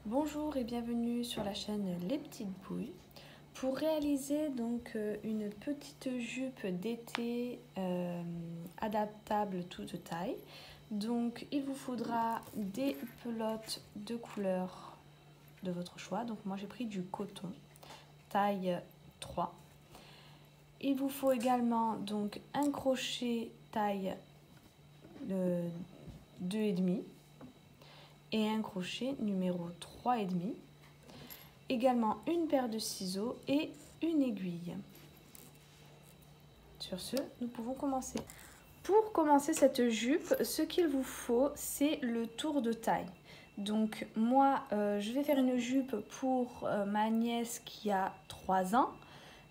Bonjour et bienvenue sur la chaîne Les Petites Bouilles pour réaliser donc une petite jupe d'été adaptable toute taille. Donc il vous faudra des pelotes de couleur de votre choix. Donc moi j'ai pris du coton taille 3. Il vous faut également donc un crochet taille 2,5 et un crochet numéro 3,5. Également une paire de ciseaux et une aiguille. Sur ce, nous pouvons commencer. Pour commencer cette jupe, ce qu'il vous faut, c'est le tour de taille. Donc moi, je vais faire une jupe pour ma nièce qui a 3 ans,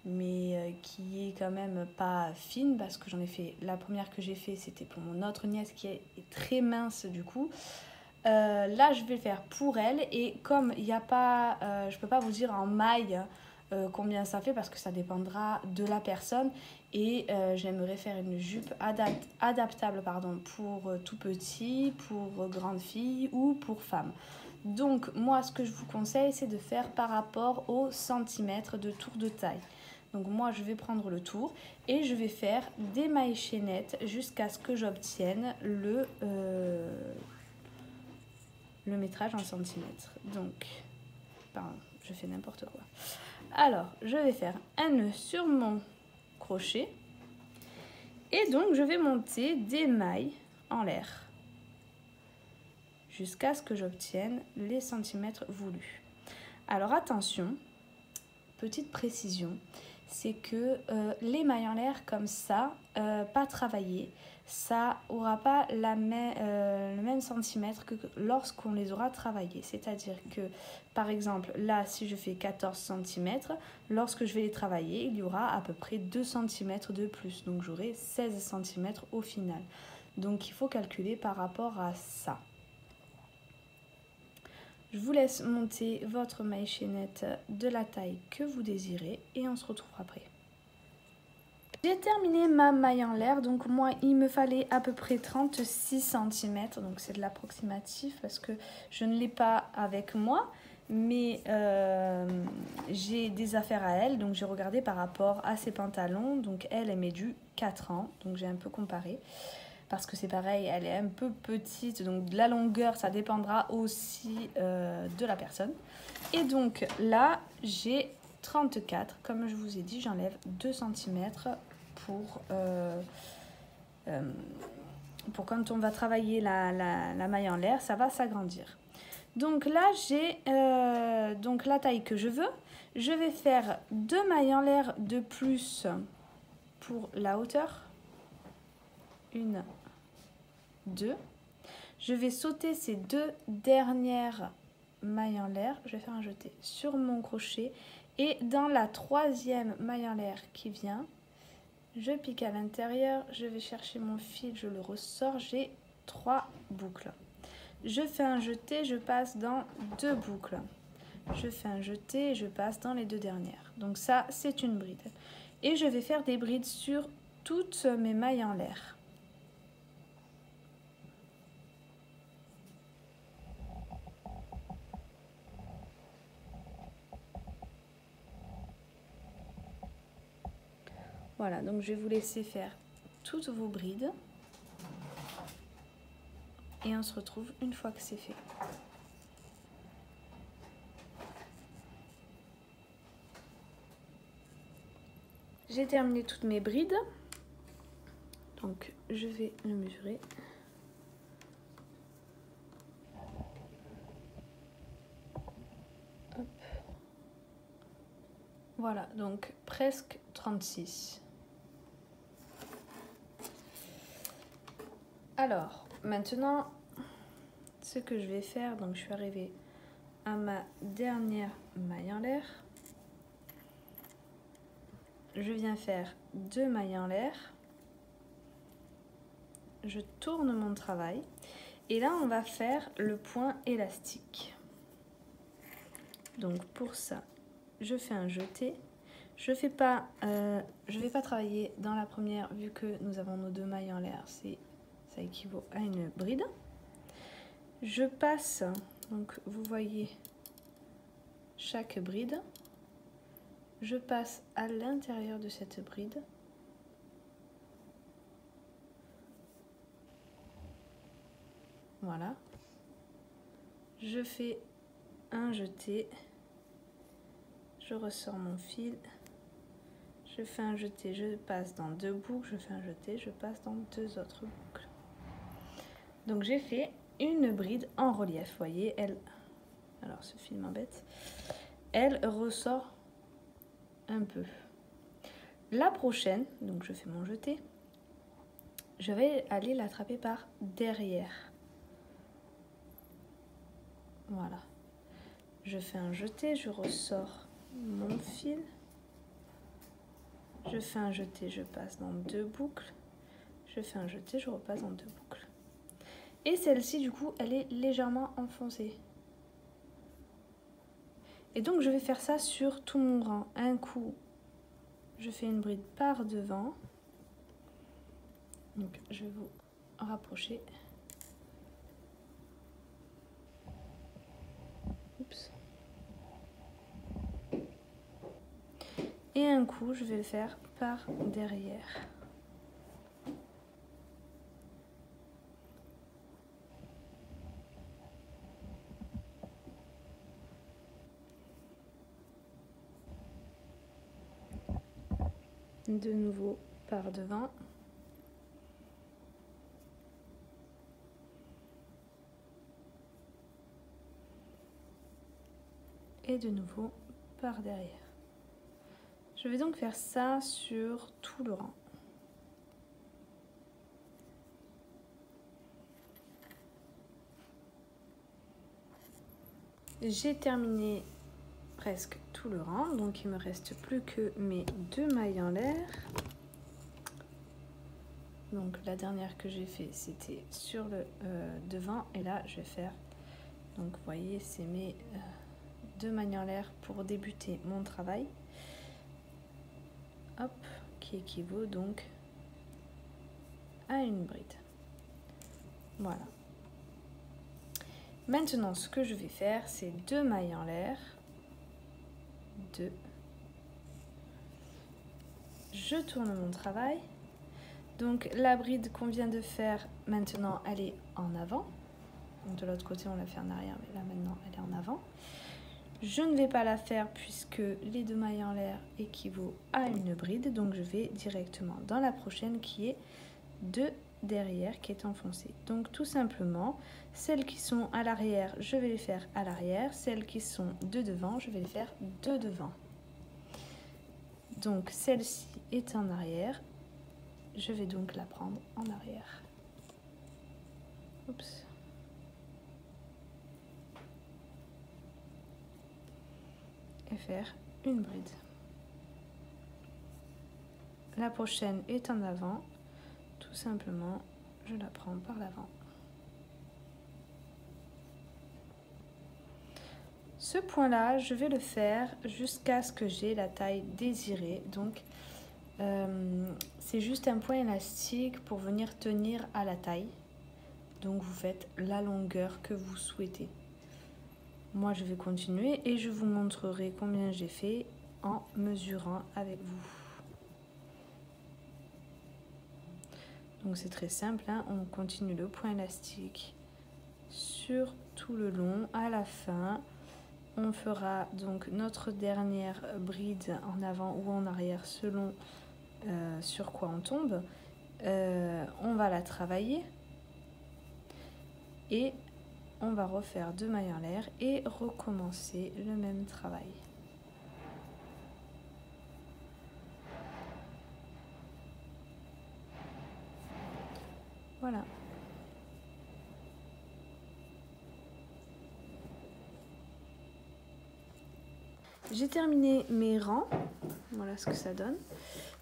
mais qui est quand même pas fine parce que j'en ai fait, la première que j'ai fait, c'était pour mon autre nièce qui est très mince du coup. Là je vais le faire pour elle et comme il n'y a pas, je peux pas vous dire en maille combien ça fait parce que ça dépendra de la personne et j'aimerais faire une jupe adaptable pour tout petit, pour grande fille ou pour femme. Donc moi ce que je vous conseille c'est de faire par rapport au centimètre de tour de taille. Donc moi je vais prendre le tour et je vais faire des mailles chaînettes jusqu'à ce que j'obtienne le métrage en centimètres. Donc, pardon, je fais n'importe quoi. Alors, je vais faire un nœud sur mon crochet et donc je vais monter des mailles en l'air jusqu'à ce que j'obtienne les centimètres voulus. Alors attention, petite précision, c'est que les mailles en l'air comme ça, pas travaillées, ça n'aura pas le même centimètre que lorsqu'on les aura travaillées. C'est-à-dire que, par exemple, là, si je fais 14 cm, lorsque je vais les travailler, il y aura à peu près 2 cm de plus. Donc, j'aurai 16 cm au final. Donc, il faut calculer par rapport à ça. Je vous laisse monter votre maille chaînette de la taille que vous désirez et on se retrouve après. J'ai terminé ma maille en l'air, donc moi il me fallait à peu près 36 cm, donc c'est de l'approximatif parce que je ne l'ai pas avec moi, mais j'ai des affaires à elle, donc j'ai regardé par rapport à ses pantalons, donc elle met du 4 ans, donc j'ai un peu comparé. Parce que c'est pareil, elle est un peu petite, donc de la longueur, ça dépendra aussi de la personne. Et donc là, j'ai 34. Comme je vous ai dit, j'enlève 2 cm pour quand on va travailler la maille en l'air, ça va s'agrandir. Donc là, j'ai donc la taille que je veux. Je vais faire 2 mailles en l'air de plus pour la hauteur. 1, 2. Je vais sauter ces 2 dernières mailles en l'air. Je vais faire un jeté sur mon crochet. Et dans la 3e maille en l'air qui vient, je pique à l'intérieur. Je vais chercher mon fil, je le ressors. J'ai 3 boucles. Je fais un jeté, je passe dans 2 boucles. Je fais un jeté, je passe dans les 2 dernières. Donc ça, c'est une bride. Et je vais faire des brides sur toutes mes mailles en l'air. Voilà, donc je vais vous laisser faire toutes vos brides. Et on se retrouve une fois que c'est fait. J'ai terminé toutes mes brides. Donc je vais le mesurer. Hop. Voilà, donc presque 36. Alors, maintenant, ce que je vais faire, donc je suis arrivée à ma dernière maille en l'air. Je viens faire 2 mailles en l'air. Je tourne mon travail. Et là, on va faire le point élastique. Donc pour ça, je fais un jeté. Je vais pas travailler dans la première vu que nous avons nos 2 mailles en l'air. Ça équivaut à une bride. Je passe, donc vous voyez chaque bride. Je passe à l'intérieur de cette bride. Voilà. Je fais un jeté. Je ressors mon fil. Je fais un jeté, je passe dans 2 boucles. Je fais un jeté, je passe dans 2 autres boucles. Donc j'ai fait une bride en relief. Vous voyez, elle... Alors ce fil m'embête. Elle ressort un peu. La prochaine, donc je fais mon jeté. Je vais aller l'attraper par derrière. Voilà. Je fais un jeté, je ressors mon fil. Je fais un jeté, je passe dans 2 boucles. Je fais un jeté, je repasse dans 2 boucles. Et celle-ci, du coup, elle est légèrement enfoncée. Et donc, je vais faire ça sur tout mon rang. Un coup, je fais une bride par devant. Donc, je vais vous rapprocher. Oups. Et un coup, je vais le faire par derrière. De nouveau par devant. Et de nouveau par derrière. Je vais donc faire ça sur tout le rang. J'ai terminé presque tout le rang, donc il me reste plus que mes 2 mailles en l'air. Donc la dernière que j'ai fait, c'était sur le devant, et là je vais faire, donc vous voyez, c'est mes 2 mailles en l'air pour débuter mon travail. Hop, qui équivaut donc à une bride. Voilà. Maintenant, ce que je vais faire, c'est 2 mailles en l'air. 2. Je tourne mon travail. Donc la bride qu'on vient de faire, maintenant, elle est en avant. Donc, de l'autre côté, on l'a fait en arrière, mais là, maintenant, elle est en avant. Je ne vais pas la faire puisque les 2 mailles en l'air équivaut à une bride. Donc, je vais directement dans la prochaine qui est de derrière, qui est enfoncée. Donc, tout simplement, celles qui sont à l'arrière, je vais les faire à l'arrière. Celles qui sont de devant, je vais les faire de devant. Donc, celle-ci est en arrière. Je vais donc la prendre en arrière. Oups. Et faire une bride. La prochaine est en avant. Tout simplement, je la prends par l'avant. Ce point-là, je vais le faire jusqu'à ce que j'ai la taille désirée. Donc, c'est juste un point élastique pour venir tenir à la taille. Donc, vous faites la longueur que vous souhaitez. Moi, je vais continuer et je vous montrerai combien j'ai fait en mesurant avec vous. Donc, c'est très simple, hein. On continue le point élastique sur tout le long. À la fin, on fera donc notre dernière bride en avant ou en arrière selon sur quoi on tombe. On va la travailler et on va refaire 2 mailles en l'air et recommencer le même travail. Voilà. J'ai terminé mes rangs. Voilà ce que ça donne.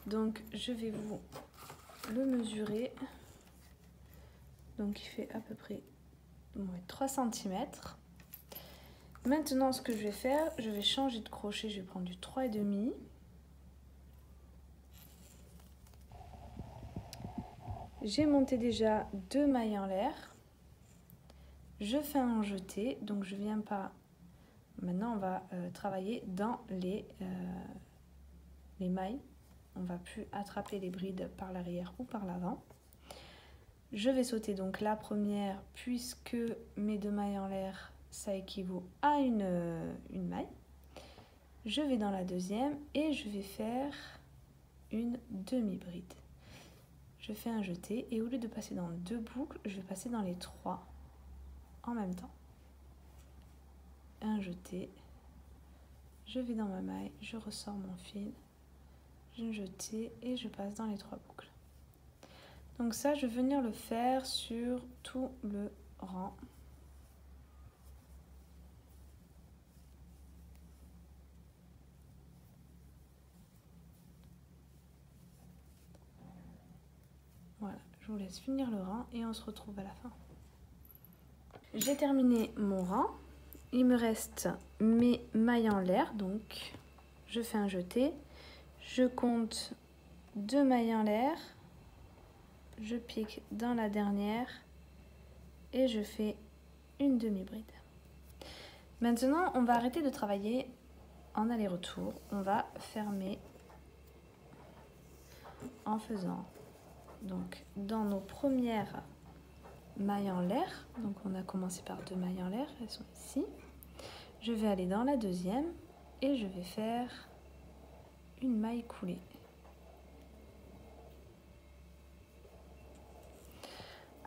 Donc je vais vous le mesurer. Donc il fait à peu près 3 cm. Maintenant, ce que je vais faire, je vais changer de crochet. Je vais prendre du 3,5. J'ai monté déjà 2 mailles en l'air. Je fais un jeté, donc je viens pas maintenant on va travailler dans les mailles. On va plus attraper les brides par l'arrière ou par l'avant. Je vais sauter donc la première puisque mes 2 mailles en l'air, ça équivaut à une maille. Je vais dans la deuxième et je vais faire une demi-bride. Je fais un jeté et au lieu de passer dans 2 boucles, je vais passer dans les 3 en même temps. Un jeté, je vais dans ma maille, je ressors mon fil, je jette et je passe dans les 3 boucles. Donc ça, je vais venir le faire sur tout le rang. Voilà, je vous laisse finir le rang et on se retrouve à la fin. J'ai terminé mon rang. Il me reste mes mailles en l'air, donc je fais un jeté. Je compte 2 mailles en l'air. Je pique dans la dernière et je fais une demi-bride. Maintenant, on va arrêter de travailler en aller-retour. On va fermer en faisant donc dans nos premières mailles en l'air. Donc on a commencé par 2 mailles en l'air, elles sont ici. Je vais aller dans la deuxième et je vais faire une maille coulée.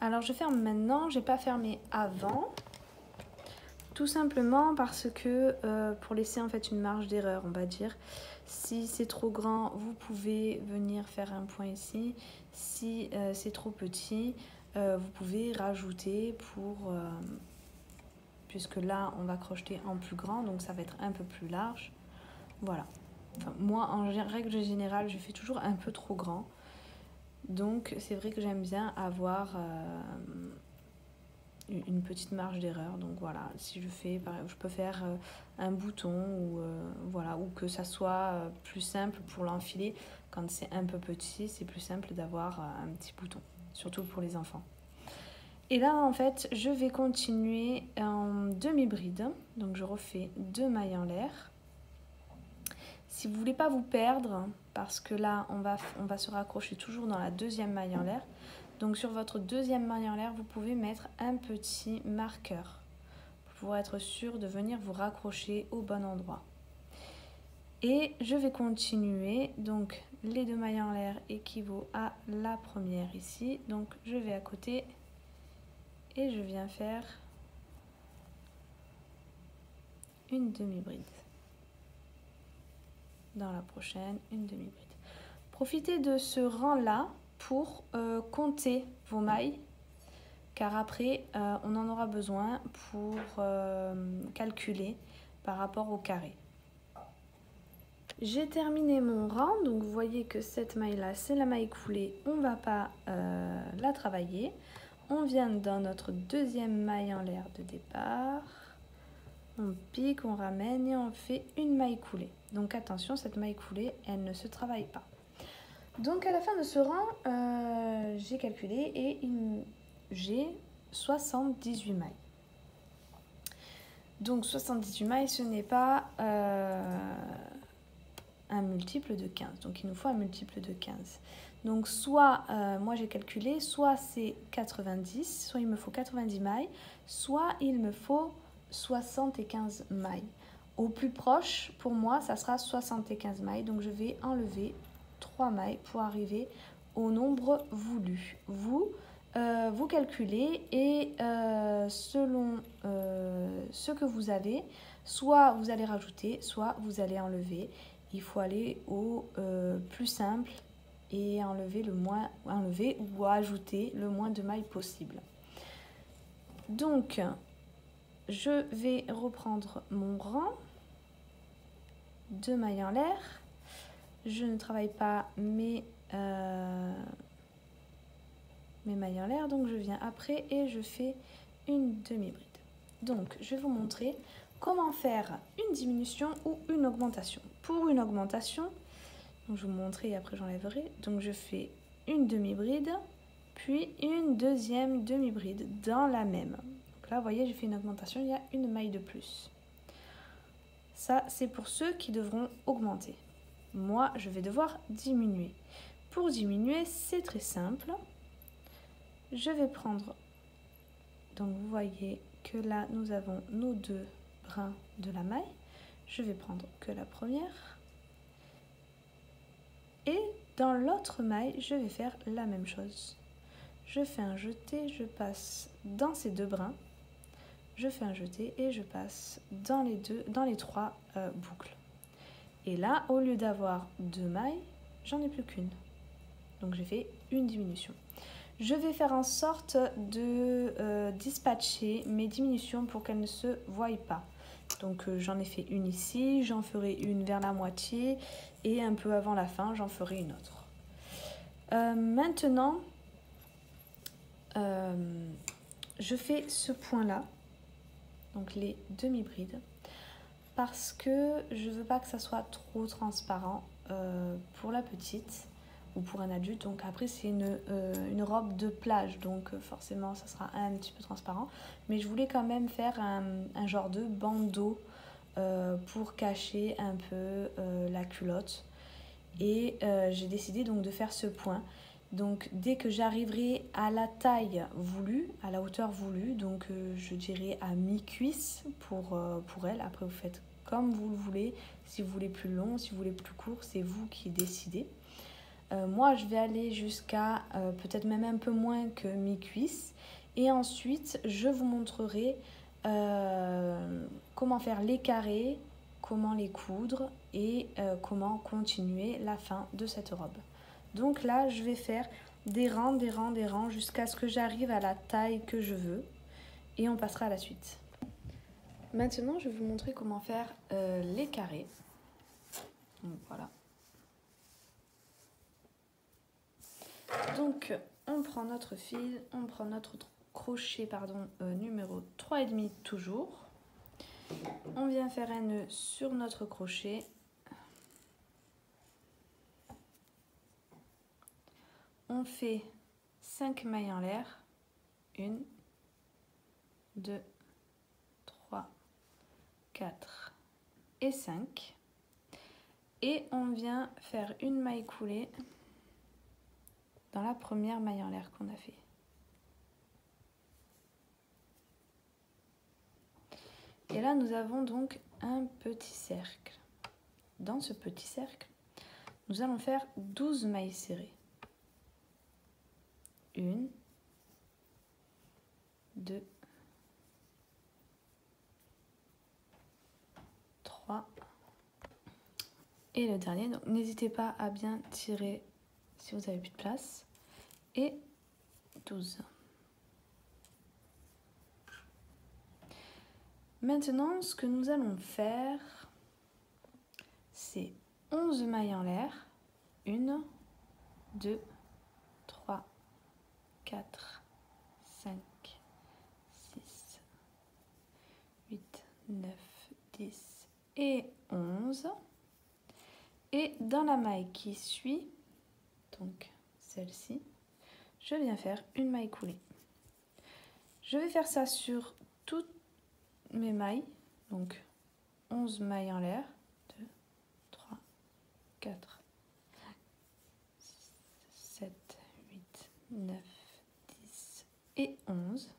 Alors je ferme maintenant, j'ai pas fermé avant, tout simplement parce que pour laisser en fait une marge d'erreur, on va dire. Si c'est trop grand, vous pouvez venir faire un point ici. Si c'est trop petit, vous pouvez rajouter puisque là on va crocheter en plus grand, donc ça va être un peu plus large. Voilà. Enfin, moi en règle générale, je fais toujours un peu trop grand. Donc c'est vrai que j'aime bien avoir une petite marge d'erreur. Donc voilà, si je fais, je peux faire un bouton ou voilà, ou que ça soit plus simple pour l'enfiler. Quand c'est un peu petit, c'est plus simple d'avoir un petit bouton, surtout pour les enfants. Et là en fait, je vais continuer en demi-bride. Donc je refais 2 mailles en l'air. Si vous ne voulez pas vous perdre, parce que là, on va se raccrocher toujours dans la deuxième maille en l'air. Donc sur votre deuxième maille en l'air, vous pouvez mettre un petit marqueur pour être sûr de venir vous raccrocher au bon endroit. Et je vais continuer. Donc les 2 mailles en l'air équivaut à la première ici. Donc je vais à côté et je viens faire une demi-bride. Dans la prochaine, une demi-bride. Profitez de ce rang-là pour compter vos mailles, car après, on en aura besoin pour calculer par rapport au carré. J'ai terminé mon rang, donc vous voyez que cette maille-là, c'est la maille coulée, on ne va pas la travailler. On vient dans notre deuxième maille en l'air de départ. On pique, on ramène et on fait une maille coulée. Donc attention, cette maille coulée, elle ne se travaille pas. Donc à la fin de ce rang, j'ai calculé et j'ai 78 mailles. Donc 78 mailles, ce n'est pas un multiple de 15. Donc il nous faut un multiple de 15. Donc soit, moi j'ai calculé, soit c'est 90, soit il me faut 90 mailles, soit il me faut 75 mailles. Au plus proche, pour moi, ça sera 75 mailles. Donc, je vais enlever 3 mailles pour arriver au nombre voulu. Vous calculez et selon ce que vous avez, soit vous allez rajouter, soit vous allez enlever. Il faut aller au plus simple et enlever ou ajouter le moins de mailles possible. Donc, je vais reprendre mon rang, 2 mailles en l'air. Je ne travaille pas mes mailles en l'air, donc je viens après et je fais une demi-bride. Donc, je vais vous montrer comment faire une diminution ou une augmentation. Pour une augmentation, donc je vais vous montrer et après j'enlèverai. Donc, je fais une demi-bride, puis une deuxième demi-bride dans la même. Là, vous voyez, j'ai fait une augmentation, il y a une maille de plus. Ça, c'est pour ceux qui devront augmenter. Moi, je vais devoir diminuer. Pour diminuer, c'est très simple. Je vais prendre, donc vous voyez que là, nous avons nos 2 brins de la maille. Je vais prendre que la première. Et dans l'autre maille, je vais faire la même chose. Je fais un jeté, je passe dans ces 2 brins. Je fais un jeté et je passe dans les 3 boucles. Et là, au lieu d'avoir 2 mailles, j'en ai plus qu'une. Donc j'ai fait une diminution. Je vais faire en sorte de dispatcher mes diminutions pour qu'elles ne se voient pas. Donc j'en ai fait une ici, j'en ferai une vers la moitié et un peu avant la fin, j'en ferai une autre. Maintenant, je fais ce point-là, donc les demi-brides, parce que je ne veux pas que ça soit trop transparent pour la petite ou pour un adulte. Donc après c'est une robe de plage, donc forcément ça sera un petit peu transparent, mais je voulais quand même faire un genre de bandeau pour cacher un peu la culotte, et j'ai décidé donc de faire ce point. Donc dès que j'arriverai à la taille voulue, à la hauteur voulue, donc je dirais à mi-cuisse pour elle. Après vous faites comme vous le voulez, si vous voulez plus long, si vous voulez plus court, c'est vous qui décidez. Moi je vais aller jusqu'à peut-être même un peu moins que mi-cuisse, et ensuite je vous montrerai comment faire les carrés, comment les coudre et comment continuer la fin de cette robe. Donc là je vais faire des rangs, des rangs, des rangs jusqu'à ce que j'arrive à la taille que je veux, et on passera à la suite. Maintenant je vais vous montrer comment faire les carrés. Donc voilà. Donc on prend notre fil, on prend notre crochet numéro 3,5 toujours. On vient faire un nœud sur notre crochet. On fait 5 mailles en l'air. 1, 2, 3, 4 et 5. Et on vient faire une maille coulée dans la première maille en l'air qu'on a fait. Et là, nous avons donc un petit cercle. Dans ce petit cercle, nous allons faire 12 mailles serrées. 1, 2, 3 et le dernier. Donc n'hésitez pas à bien tirer si vous n'avez plus de place. Et 12. Maintenant, ce que nous allons faire, c'est 11 mailles en l'air. 1, 2, 3, 4, 5, 6, 8, 9, 10 et 11. Et dans la maille qui suit, donc celle-ci, je viens faire une maille coulée. Je vais faire ça sur toutes mes mailles, donc 11 mailles en l'air, 2, 3, 4, 7, 8, 9, 10 et 11.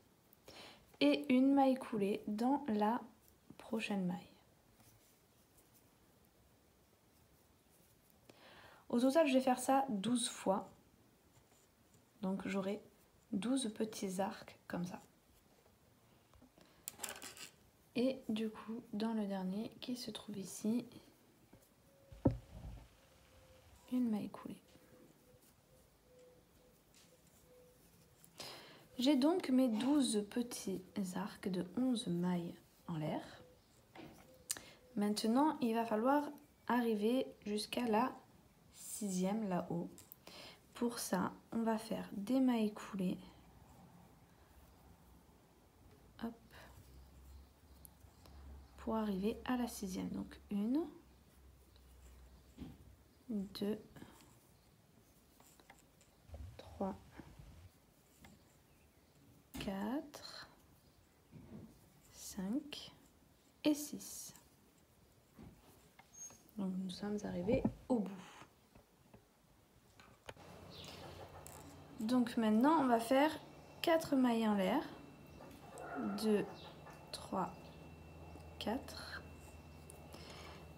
Et une maille coulée dans la prochaine maille. Au total, je vais faire ça 12 fois. Donc j'aurai 12 petits arcs comme ça. Et du coup, dans le dernier qui se trouve ici, une maille coulée. J'ai donc mes 12 petits arcs de 11 mailles en l'air. Maintenant, il va falloir arriver jusqu'à la 6e là-haut. Pour ça, on va faire des mailles coulées. Hop. Pour arriver à la 6e. Donc 1, 2, 3, 4, 5 et 6. Donc nous sommes arrivés au bout. Donc maintenant on va faire 4 mailles en l'air. 2, 3, 4.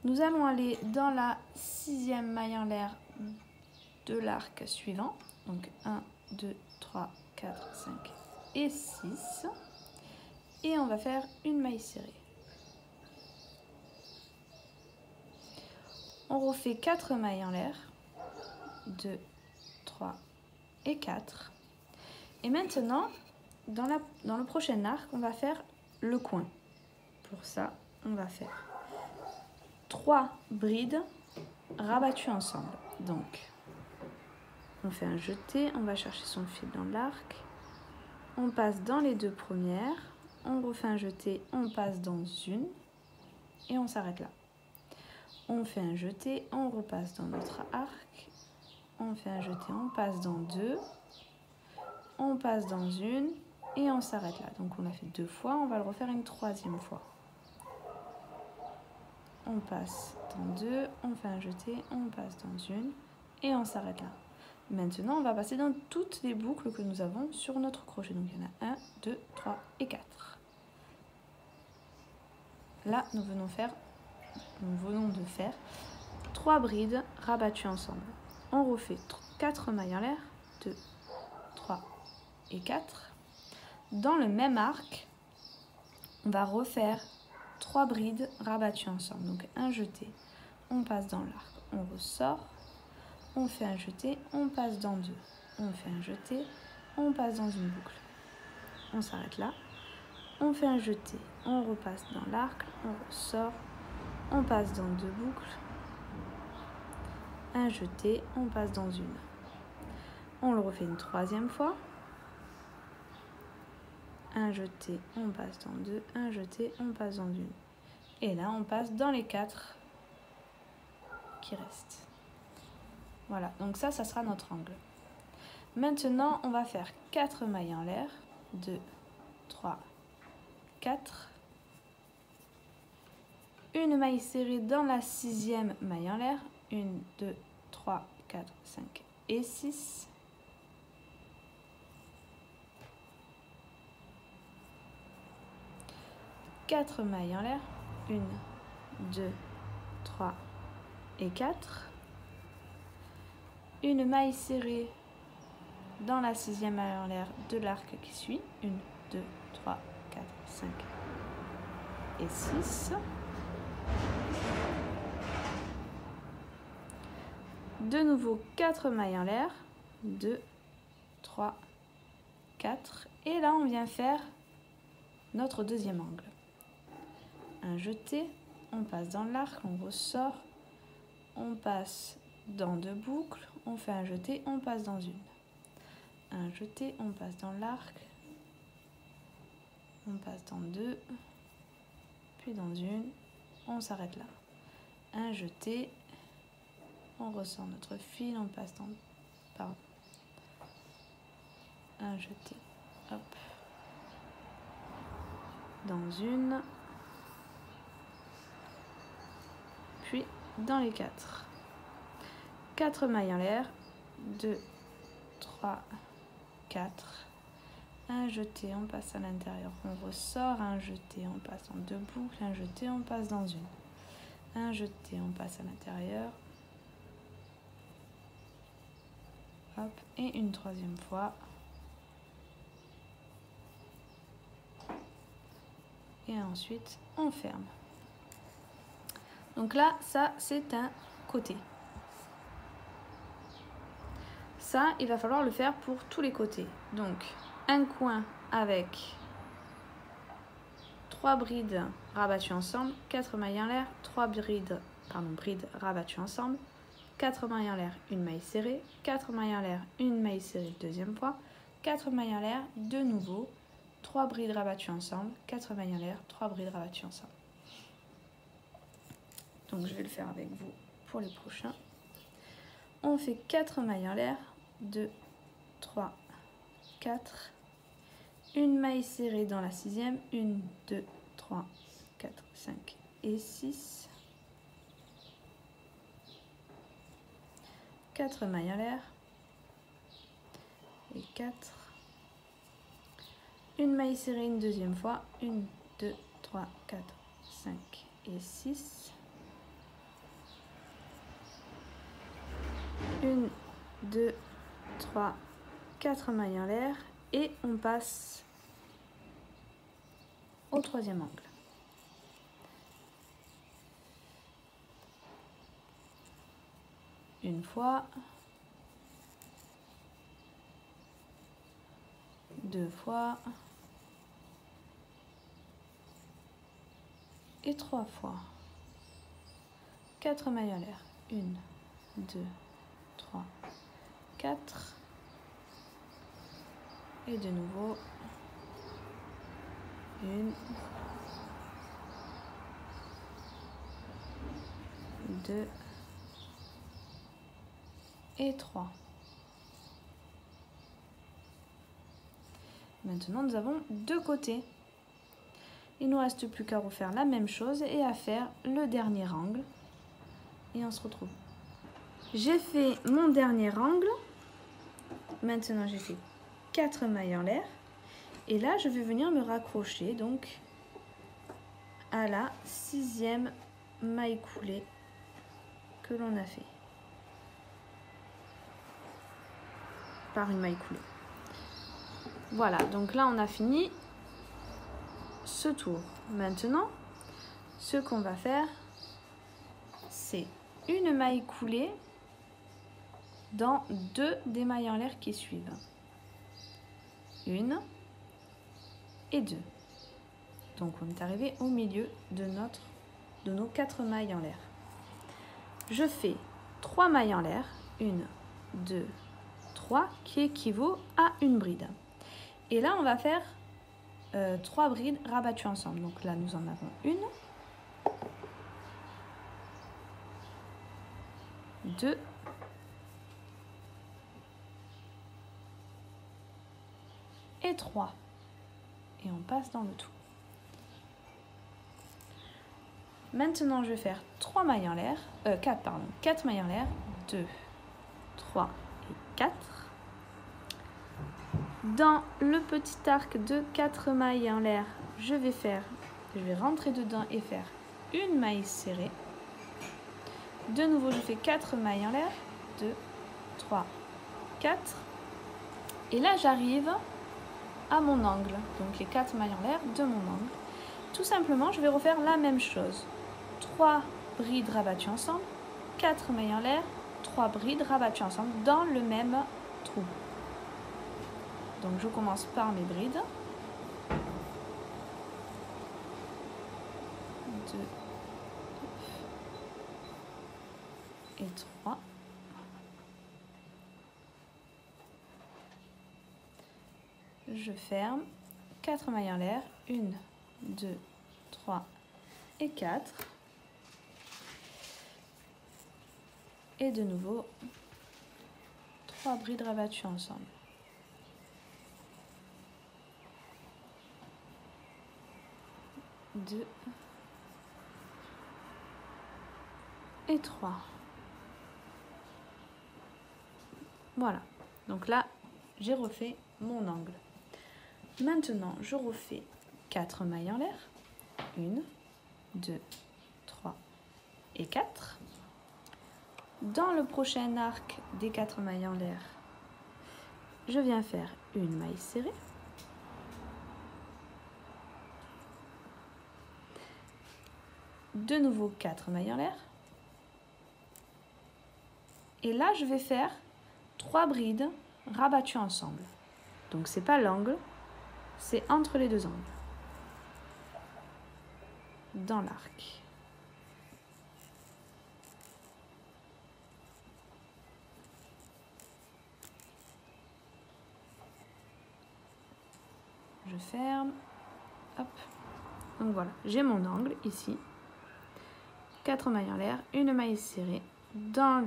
Nous allons aller dans la 6e maille en l'air de l'arc suivant. Donc 1, 2, 3, 4, 5 et 6. Et on va faire une maille serrée. On refait 4 mailles en l'air. 2, 3 et 4. Et maintenant, dans le prochain arc, on va faire le coin. Pour ça, on va faire 3 brides rabattues ensemble. Donc, on fait un jeté, on va chercher son fil dans l'arc. On passe dans les 2 premières. On refait un jeté, on passe dans une. Et on s'arrête là. On fait un jeté, on repasse dans notre arc. On fait un jeté, on passe dans 2. On passe dans une. Et on s'arrête là. Donc on a fait 2 fois, on va le refaire une 3e fois. On passe dans 2, on fait un jeté, on passe dans une. Et on s'arrête là. Maintenant, on va passer dans toutes les boucles que nous avons sur notre crochet. Donc il y en a 1, 2, 3 et 4. Là, nous venons de faire 3 brides rabattues ensemble. On refait 4 mailles en l'air, 2, 3 et 4. Dans le même arc, on va refaire 3 brides rabattues ensemble. Donc un jeté, on passe dans l'arc, on ressort, on fait un jeté, on passe dans 2. On fait un jeté, on passe dans une boucle. On s'arrête là. On fait un jeté, on repasse dans l'arc, on ressort, on passe dans 2 boucles. Un jeté, on passe dans une. On le refait une 3e fois. Un jeté, on passe dans 2, un jeté, on passe dans une. Et là, on passe dans les 4 qui restent. Voilà, donc ça sera notre angle. Maintenant, on va faire 4 mailles en l'air. 2, 3, 4. Une maille serrée dans la 6e maille en l'air. 1, 2, 3, 4, 5 et 6. Quatre mailles en l'air. 1, 2, 3 et 4. Une maille serrée dans la 6e maille en l'air de l'arc qui suit. 1, 2, 3, 4, 5 et 6. De nouveau 4 mailles en l'air. 2, 3, 4. Et là, on vient faire notre 2e angle. Un jeté, on passe dans l'arc, on ressort, on passe dans 2 boucles, on fait un jeté, on passe dans une. Un jeté, on passe dans l'arc, on passe dans 2, puis dans une, on s'arrête là. Un jeté, on ressort notre fil, on passe dans... Pardon. Un jeté, hop. Dans une, puis dans les 4. 4 mailles en l'air, 2, 3, 4. Un jeté, on passe à l'intérieur, on ressort, un jeté, on passe en 2 boucles, un jeté, on passe dans une. Un jeté, on passe à l'intérieur. Hop, et une 3e fois. Et ensuite, on ferme. Donc là, ça, c'est un côté. Ça, il va falloir le faire pour tous les côtés. Donc, un coin avec 3 brides rabattues ensemble, 4 mailles en l'air, 3 brides rabattues ensemble, 4 mailles en l'air, une maille serrée, 4 mailles en l'air, une maille serrée 2e fois, 4 mailles en l'air, de nouveau, 3 brides rabattues ensemble, 4 mailles en l'air, 3 brides rabattues ensemble. Donc je vais le faire avec vous pour les prochains. On fait 4 mailles en l'air, 2, 3, 4. Une maille serrée dans la 6e, 1, 2, 3, 4, 5 et 6. 4 mailles en l'air et 4. Une maille serrée une deuxième fois, 1, 2, 3, 4, 5 et 6. 1, 2, 3, 4 mailles en l'air et on passe au troisième angle. Une fois, deux fois et trois fois. 4 mailles en l'air. 1, 2, 3, 4. Et de nouveau, 1, 2 et 3. Maintenant, nous avons deux côtés. Il ne nous reste plus qu'à refaire la même chose et à faire le dernier angle. Et on se retrouve. J'ai fait mon dernier angle. Maintenant, j'ai fait 4 mailles en l'air. Et là, je vais venir me raccrocher donc à la 6e maille coulée que l'on a fait. Par une maille coulée. Voilà, donc là on a fini ce tour. Maintenant, ce qu'on va faire, c'est une maille coulée dans deux des mailles en l'air qui suivent. 1 et 2. Donc on est arrivé au milieu de nos 4 mailles en l'air. Je fais 3 mailles en l'air, 1, 2, 3, qui équivaut à une bride. Et là, on va faire 3 brides rabattues ensemble. Donc là, nous en avons une, 2, et 3. Et on passe dans le tout. Maintenant, je vais faire 3 mailles en l'air, 4 mailles en l'air, 2, 3 et 4. Dans le petit arc de 4 mailles en l'air, je vais rentrer dedans et faire une maille serrée. De nouveau, je fais 4 mailles en l'air, 2, 3, 4. Et là, j'arrive à mon angle, donc les 4 mailles en l'air de mon angle. Tout simplement, je vais refaire la même chose. 3 brides rabattues ensemble, 4 mailles en l'air, 3 brides rabattues ensemble dans le même trou. Donc je commence par mes brides. 2 et 3. Je ferme. 4 mailles en l'air. 1, 2, 3 et 4. Et de nouveau, 3 brides rabattues ensemble. 2 et 3. Voilà. Donc là, j'ai refait mon angle. Maintenant, je refais 4 mailles en l'air. 1, 2, 3 et 4. Dans le prochain arc des 4 mailles en l'air, je viens faire une maille serrée. De nouveau 4 mailles en l'air. Et là, je vais faire 3 brides rabattues ensemble. Donc, c'est pas l'angle, c'est entre les deux angles. Dans l'arc. Je ferme. Hop. Donc voilà, j'ai mon angle ici. 4 mailles en l'air, une maille serrée dans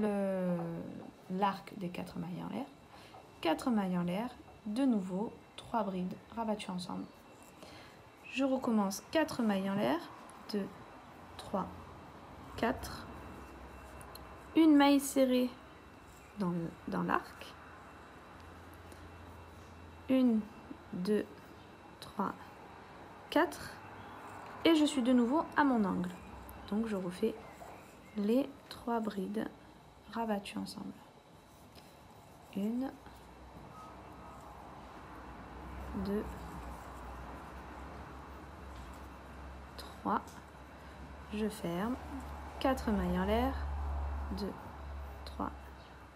l'arc des 4 mailles en l'air. 4 mailles en l'air, de nouveau 3 brides rabattues ensemble. Je recommence 4 mailles en l'air, 2, 3, 4. Une maille serrée dans l'arc. 1, 2, 3, 4. Et je suis de nouveau à mon angle. Donc je refais les 3 brides rabattues ensemble. 1, 2, 3. Je ferme. 4 mailles en l'air. 2, 3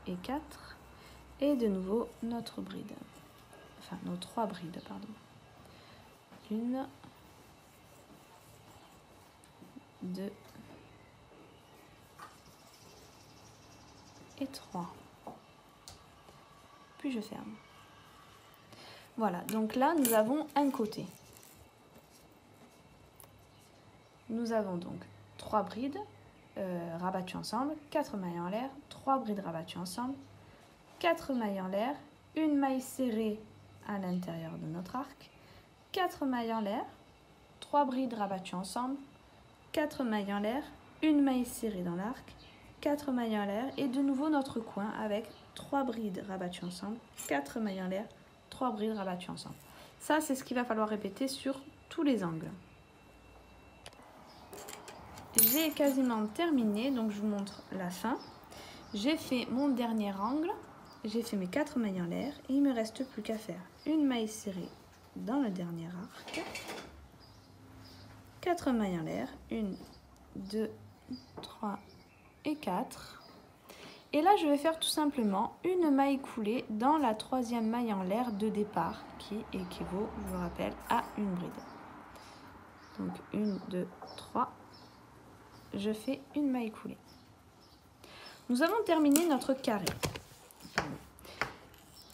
et 4. Et de nouveau notre bride. Enfin, nos 3 brides, pardon. 1, 2 et 3. Puis je ferme. Voilà, donc là nous avons un côté. Nous avons donc 3 brides rabattues ensemble, 4 mailles en l'air, 3 brides rabattues ensemble, 4 mailles en l'air, une maille serrée à l'intérieur de notre arc, 4 mailles en l'air, 3 brides rabattues ensemble, 4 mailles en l'air, une maille serrée dans l'arc, 4 mailles en l'air et de nouveau notre coin avec 3 brides rabattues ensemble, 4 mailles en l'air, 3 brides rabattues ensemble. Ça, c'est ce qu'il va falloir répéter sur tous les angles. J'ai quasiment terminé, donc je vous montre la fin. J'ai fait mon dernier angle, j'ai fait mes 4 mailles en l'air et il ne me reste plus qu'à faire une maille serrée dans le dernier arc, 4 mailles en l'air, 1, 2, 3 et 4. Et là, je vais faire tout simplement une maille coulée dans la 3e maille en l'air de départ qui équivaut, je vous rappelle, à une bride. Donc 1, 2, 3. Je fais une maille coulée. Nous avons terminé notre carré.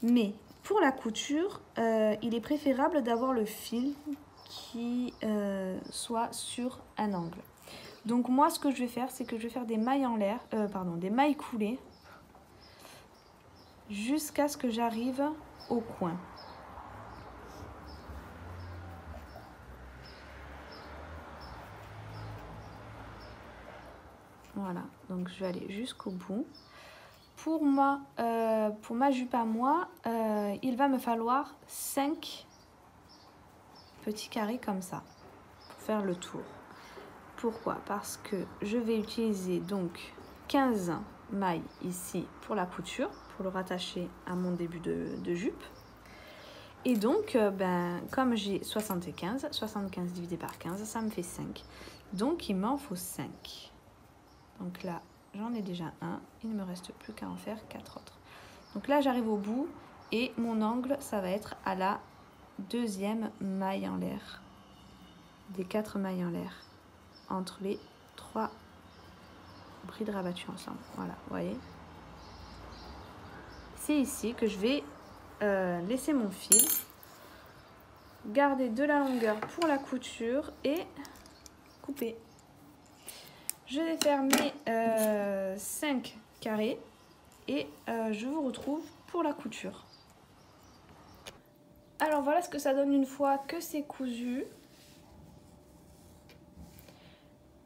Mais pour la couture, il est préférable d'avoir le fil qui soit sur un angle. Donc moi, ce que je vais faire, c'est que je vais faire des mailles en l'air, des mailles coulées jusqu'à ce que j'arrive au coin. Voilà, donc je vais aller jusqu'au bout. Pour moi, pour ma jupe à moi, il va me falloir 5 petits carrés comme ça pour faire le tour. Pourquoi? Parce que je vais utiliser donc 15 mailles ici pour la couture, pour le rattacher à mon début de jupe. Et donc, comme j'ai 75 divisé par 15, ça me fait 5. Donc, il m'en faut 5. Donc là, j'en ai déjà un. Il ne me reste plus qu'à en faire 4 autres. Donc là, j'arrive au bout et mon angle, ça va être à la 2e maille en l'air. Des 4 mailles en l'air. Entre les 3 brides rabattues ensemble. Voilà, vous voyez. C'est ici que je vais laisser mon fil. Garder de la longueur pour la couture et couper. Je vais faire mes 5 carrés et je vous retrouve pour la couture. Alors voilà ce que ça donne une fois que c'est cousu.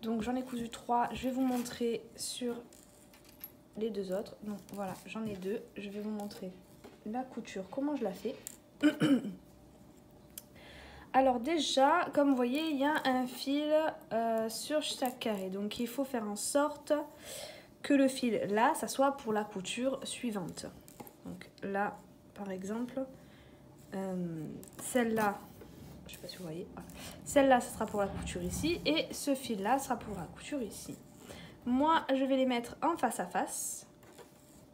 Donc j'en ai cousu 3, je vais vous montrer sur les 2 autres. Donc voilà, j'en ai 2, je vais vous montrer la couture, comment je la fais. Alors déjà, comme vous voyez, il y a un fil sur chaque carré. Donc il faut faire en sorte que le fil là, ça soit pour la couture suivante. Donc là, par exemple, celle-là, je ne sais pas si vous voyez, voilà. Celle-là, ce sera pour la couture ici. Et ce fil-là sera pour la couture ici. Moi, je vais les mettre en face à face,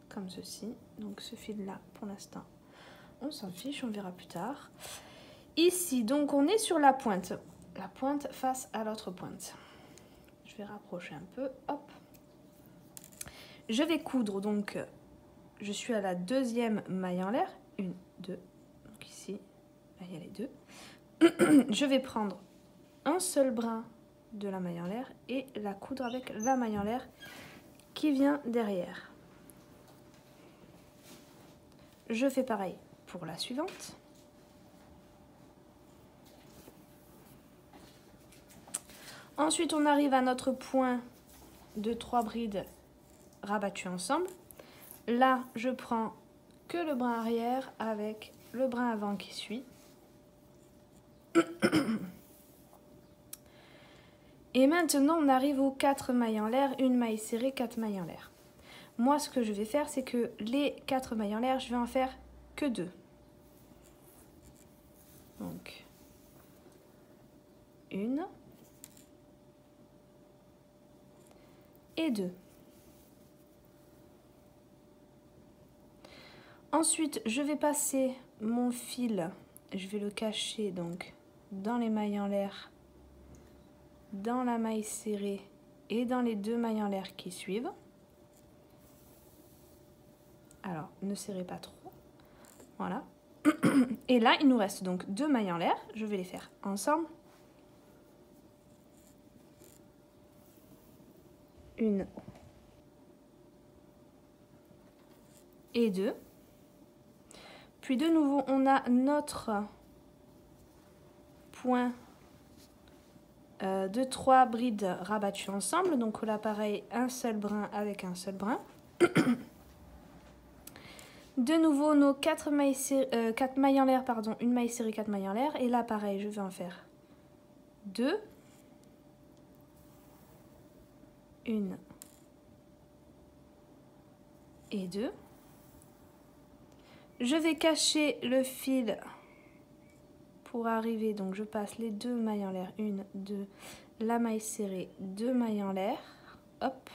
comme ceci. Donc ce fil-là, pour l'instant, on s'en fiche, on verra plus tard. Ici, donc on est sur la pointe face à l'autre pointe. Je vais rapprocher un peu, hop. Je vais coudre, donc je suis à la 2e maille en l'air, 1, 2, donc ici, là il y a les 2. Je vais prendre un seul brin de la maille en l'air et la coudre avec la maille en l'air qui vient derrière. Je fais pareil pour la suivante. Ensuite, on arrive à notre point de 3 brides rabattues ensemble. Là, je prends que le brin arrière avec le brin avant qui suit. Et maintenant, on arrive aux 4 mailles en l'air, une maille serrée, 4 mailles en l'air. Moi, ce que je vais faire, c'est que les 4 mailles en l'air, je vais en faire que 2. Donc, 1 et 2. Ensuite, je vais passer mon fil, je vais le cacher donc dans les mailles en l'air, dans la maille serrée et dans les 2 mailles en l'air qui suivent. Alors, ne serrez pas trop. Voilà. Et là, il nous reste donc 2 mailles en l'air. Je vais les faire ensemble. 1 et 2. Puis de nouveau, on a notre point de 3 brides rabattues ensemble. Donc là, pareil, un seul brin avec un seul brin. De nouveau, nos 4 mailles, 4 mailles en l'air, pardon, une maille serrée, 4 mailles en l'air. Et là, pareil, je vais en faire 2. 1 et 2. Je vais cacher le fil pour arriver, donc je passe les 2 mailles en l'air, 1, 2, la maille serrée, 2 mailles en l'air, hop.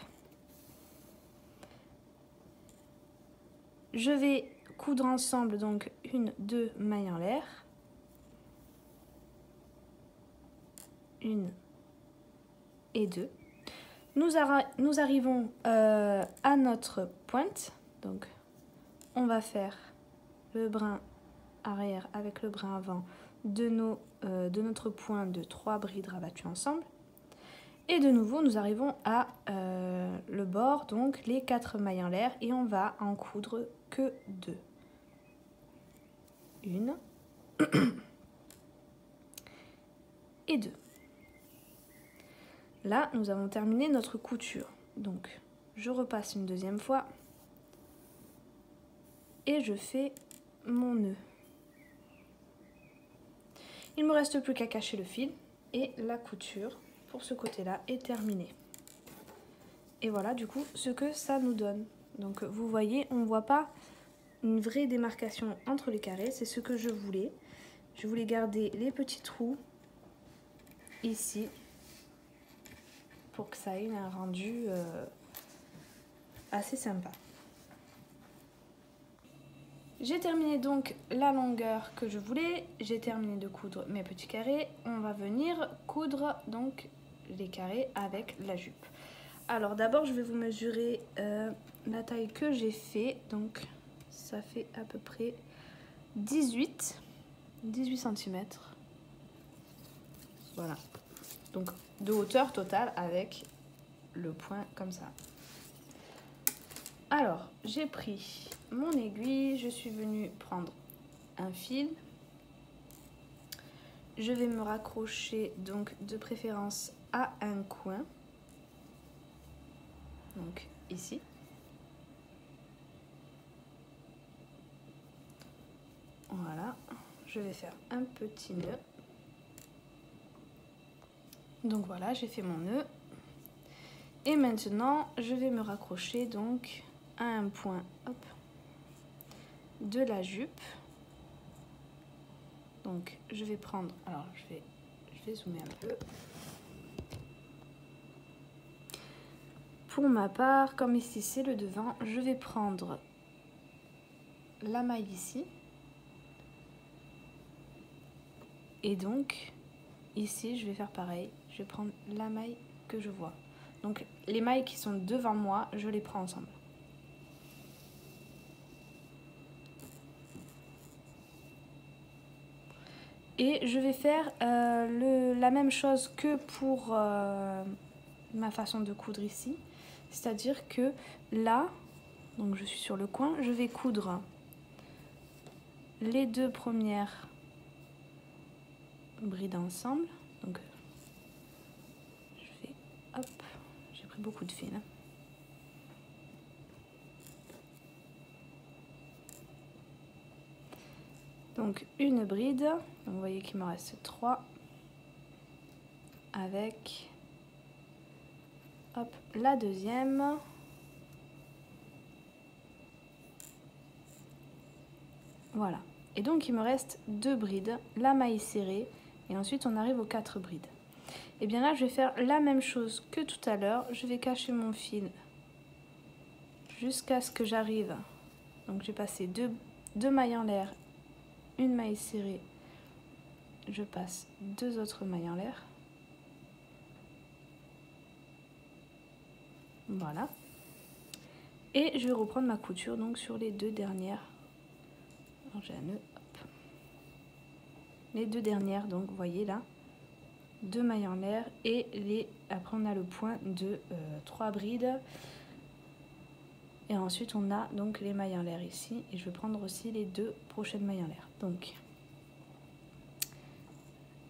Je vais coudre ensemble, donc 1, 2 mailles en l'air, 1 et 2. Nous arrivons à notre pointe, donc on va faire le brin arrière avec le brin avant de notre point de 3 brides rabattues ensemble. Et de nouveau, nous arrivons à le bord, donc les 4 mailles en l'air, et on va en coudre que 2. 1 et 2. Là, nous avons terminé notre couture. Donc, je repasse une deuxième fois et je fais mon nœud. Il ne me reste plus qu'à cacher le fil et la couture pour ce côté-là est terminée. Et voilà du coup ce que ça nous donne. Donc vous voyez, on ne voit pas une vraie démarcation entre les carrés, c'est ce que je voulais. Je voulais garder les petits trous ici pour que ça ait un rendu assez sympa. J'ai terminé donc la longueur que je voulais, j'ai terminé de coudre mes petits carrés. On va venir coudre donc les carrés avec la jupe. Alors d'abord je vais vous mesurer la taille que j'ai fait, donc ça fait à peu près 18 cm. Voilà, donc de hauteur totale avec le point comme ça. Alors j'ai pris mon aiguille, je suis venue prendre un fil. Je vais me raccrocher donc de préférence à un coin. Donc ici. Voilà, je vais faire un petit nœud. Donc voilà, j'ai fait mon nœud. Et maintenant, je vais me raccrocher donc à un point, hop, de la jupe. Donc je vais prendre, alors je vais zoomer un peu. Pour ma part, comme ici c'est le devant, je vais prendre la maille ici. Et donc ici je vais faire pareil, je vais prendre la maille que je vois. Donc les mailles qui sont devant moi, je les prends ensemble. Et je vais faire la même chose que pour ma façon de coudre ici. C'est-à-dire que là, donc je suis sur le coin, je vais coudre les 2 premières brides ensemble. Donc je fais hop, j'ai pris beaucoup de fil. Donc une bride, donc vous voyez qu'il me reste 3 avec hop, la deuxième. Voilà. Et donc il me reste 2 brides, la maille serrée et ensuite on arrive aux 4 brides. Et bien là je vais faire la même chose que tout à l'heure, je vais cacher mon fil jusqu'à ce que j'arrive. Donc j'ai passé 2 mailles en l'air, une maille serrée, je passe 2 autres mailles en l'air. Voilà. Et je vais reprendre ma couture donc sur les 2 dernières. Alors j'ai un nœud, hop. Les 2 dernières, donc vous voyez là, 2 mailles en l'air et après on a le point de 3 brides. Et ensuite on a donc les mailles en l'air ici et je vais prendre aussi les 2 prochaines mailles en l'air. Donc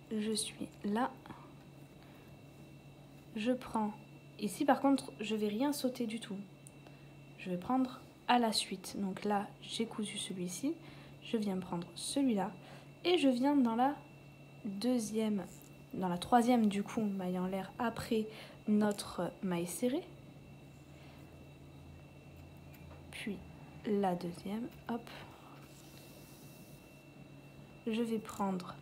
je suis là, je prends ici par contre je vais rien sauter du tout, je vais prendre à la suite. Donc là j'ai cousu celui-ci, je viens prendre celui-là et je viens dans la troisième du coup maille en l'air après notre maille serrée, puis la deuxième, hop, je vais prendre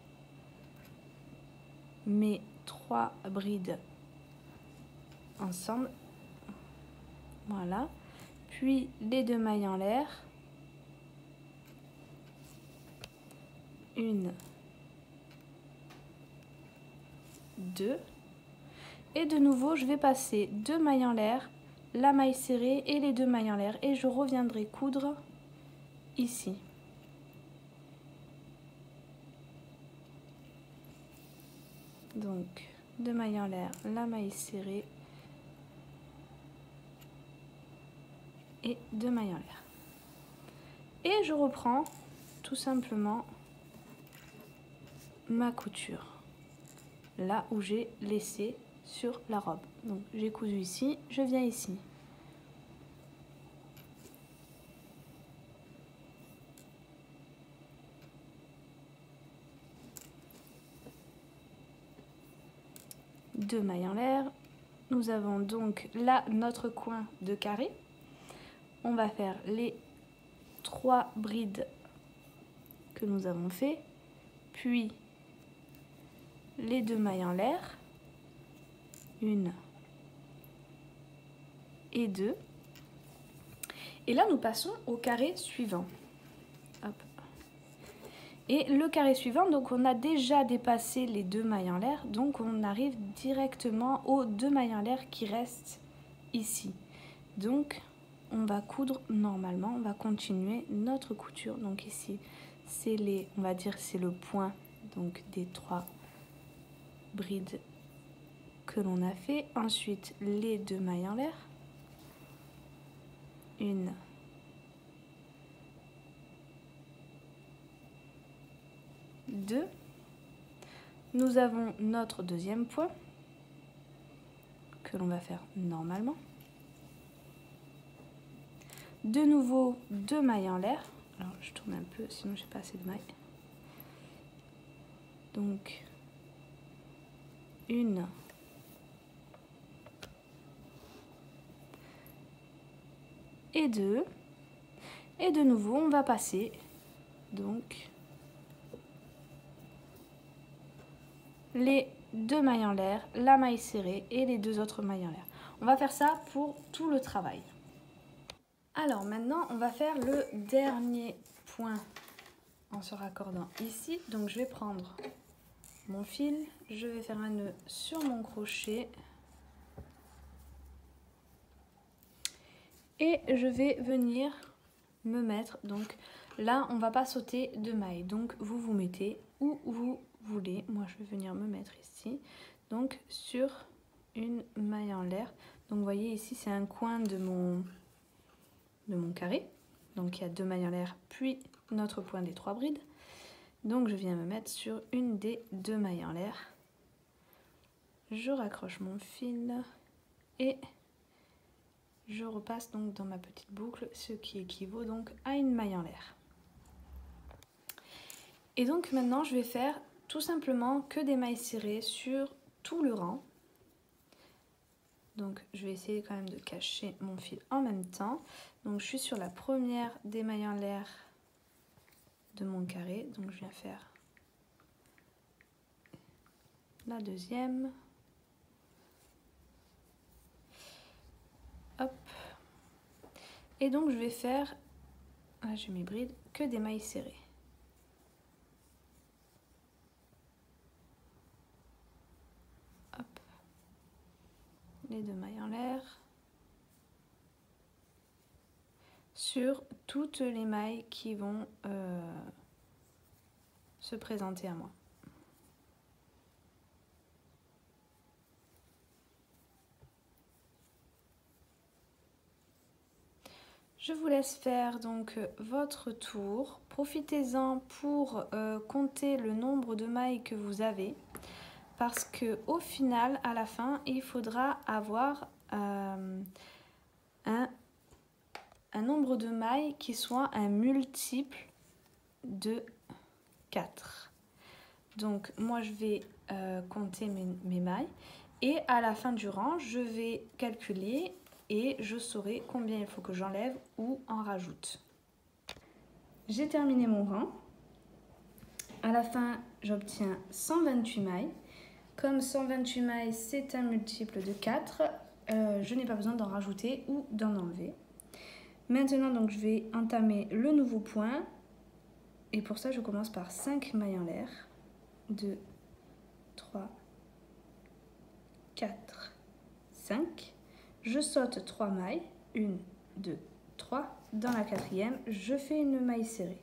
mes 3 brides ensemble, voilà, puis les 2 mailles en l'air, une, 2, et de nouveau je vais passer 2 mailles en l'air, la maille serrée et les 2 mailles en l'air et je reviendrai coudre ici. Donc 2 mailles en l'air, la maille serrée et 2 mailles en l'air. Et je reprends tout simplement ma couture là où j'ai laissé sur la robe. Donc j'ai cousu ici, je viens ici. Deux mailles en l'air. Nous avons donc là notre coin de carré. On va faire les 3 brides que nous avons fait, puis les 2 mailles en l'air, 1 et 2. Et là nous passons au carré suivant. Hop. Et le carré suivant, donc on a déjà dépassé les 2 mailles en l'air, donc on arrive directement aux 2 mailles en l'air qui restent ici. Donc on va coudre normalement, on va continuer notre couture. Donc ici c'est on va dire c'est le point donc des 3 brides que l'on a fait. Ensuite les 2 mailles en l'air, 1, 2. Nous avons notre deuxième point que l'on va faire normalement. De nouveau 2 mailles en l'air. Alors je tourne un peu sinon j'ai pas assez de mailles. Donc 1 et 2. Et de nouveau on va passer donc les 2 mailles en l'air, la maille serrée et les 2 autres mailles en l'air. On va faire ça pour tout le travail. Alors maintenant on va faire le dernier point en se raccordant ici. Donc je vais prendre mon fil, je vais faire un nœud sur mon crochet et je vais venir me mettre, donc là on va pas sauter de mailles, donc vous vous mettez où vous voulez. Moi je vais venir me mettre ici, donc sur une maille en l'air. Donc vous voyez ici c'est un coin de mon carré, donc il y a 2 mailles en l'air puis notre point des 3 brides. Donc je viens me mettre sur une des 2 mailles en l'air, je raccroche mon fil et je repasse donc dans ma petite boucle, ce qui équivaut donc à une maille en l'air. Et donc maintenant je vais faire tout simplement que des mailles serrées sur tout le rang. Donc je vais essayer quand même de cacher mon fil en même temps. Donc je suis sur la première des mailles en l'air de mon carré. Donc je viens faire la deuxième. Hop. Et donc je vais faire, là j'ai mes brides, que des mailles serrées. Hop. Les deux mailles en l'air. Sur toutes les mailles qui vont se présenter à moi. Je vous laisse faire donc votre tour. Profitez-en pour compter le nombre de mailles que vous avez. Parce que au final, à la fin, il faudra avoir un nombre de mailles qui soit un multiple de 4. Donc moi je vais compter mes mailles et à la fin du rang, je vais calculer et je saurai combien il faut que j'enlève ou en rajoute. J'ai terminé mon rang. À la fin, j'obtiens 128 mailles. Comme 128 mailles, c'est un multiple de 4, je n'ai pas besoin d'en rajouter ou d'en enlever. Maintenant, donc, je vais entamer le nouveau point. Et pour ça, je commence par 5 mailles en l'air. 2, 3, 4, 5. Je saute 3 mailles. 1, 2, 3. Dans la quatrième, je fais une maille serrée.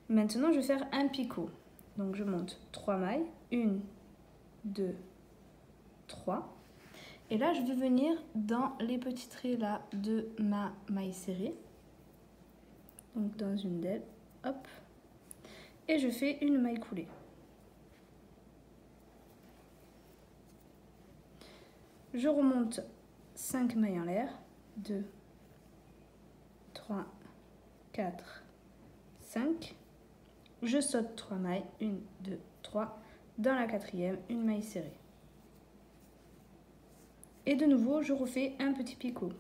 Maintenant, je vais faire un picot. Donc, je monte 3 mailles. 1, 2, 3. Et là, je vais venir dans les petits traits là de ma maille serrée. Donc, dans une d'elles, hop. Et je fais une maille coulée. Je remonte 5 mailles en l'air. 2, 3, 4, 5. Je saute 3 mailles. 1, 2, 3. Dans la quatrième, une maille serrée. Et de nouveau, je refais un petit picot.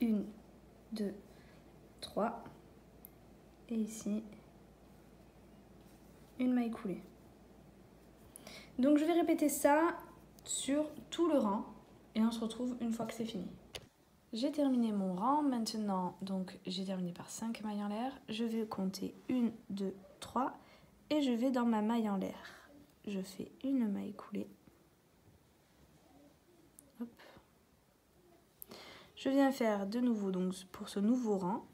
1, 2, 3. Et ici, une maille coulée. Donc je vais répéter ça sur tout le rang et on se retrouve une fois que c'est fini. J'ai terminé mon rang maintenant, donc j'ai terminé par 5 mailles en l'air. Je vais compter 1, 2, 3 et je vais dans ma maille en l'air. Je fais une maille coulée. Hop. Je viens faire de nouveau donc pour ce nouveau rang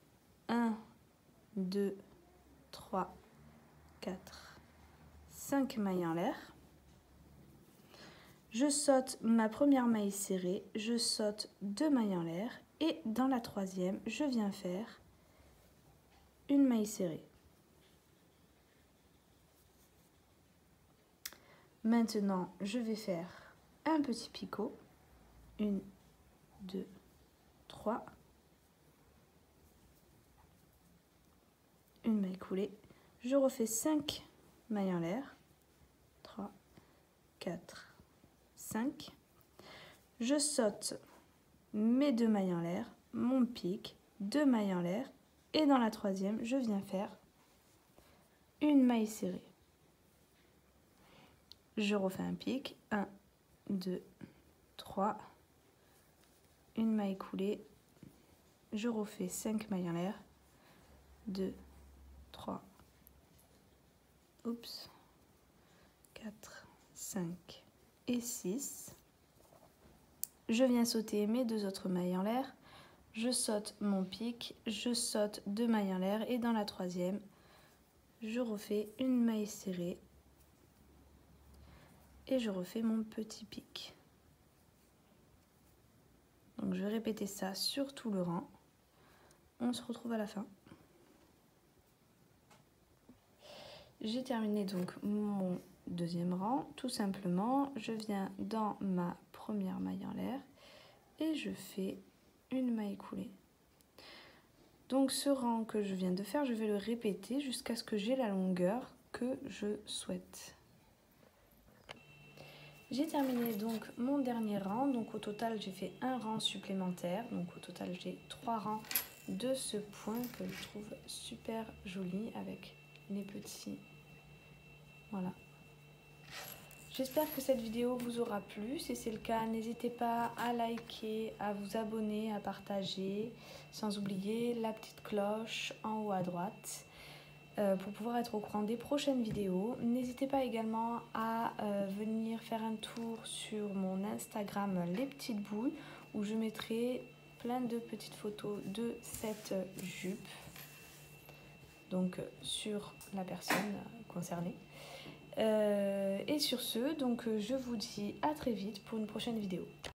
1, 2, 3, 4, 5 mailles en l'air. Je saute ma première maille serrée, je saute 2 mailles en l'air et dans la troisième, je viens faire une maille serrée. Maintenant, je vais faire un petit picot. 1, 2, 3. Une maille coulée. Je refais 5 mailles en l'air. 3, 4, 5. Je saute mes 2 mailles en l'air, mon pic, 2 mailles en l'air et dans la troisième, je viens faire une maille serrée. Je refais un pic, 1, 2, 3, une maille coulée, je refais 5 mailles en l'air, 2, 3, oups, 4, 5 et 6. Je viens sauter mes 2 autres mailles en l'air, je saute mon pic, je saute 2 mailles en l'air et dans la troisième, je refais une maille serrée et je refais mon petit pic. Donc je vais répéter ça sur tout le rang. On se retrouve à la fin. J'ai terminé donc mon deuxième rang. Tout simplement, je viens dans ma première maille en l'air et je fais une maille coulée. Donc ce rang que je viens de faire, je vais le répéter jusqu'à ce que j'ai la longueur que je souhaite. J'ai terminé donc mon dernier rang, donc au total j'ai fait un rang supplémentaire, donc au total j'ai 3 rangs de ce point que je trouve super joli avec les petits, voilà. J'espère que cette vidéo vous aura plu. Si c'est le cas, n'hésitez pas à liker, à vous abonner, à partager, sans oublier la petite cloche en haut à droite pour pouvoir être au courant des prochaines vidéos. N'hésitez pas également à venir faire un tour sur mon Instagram Les Petites Boules où je mettrai plein de petites photos de cette jupe, donc sur la personne concernée. Et sur ce, donc je vous dis à très vite pour une prochaine vidéo.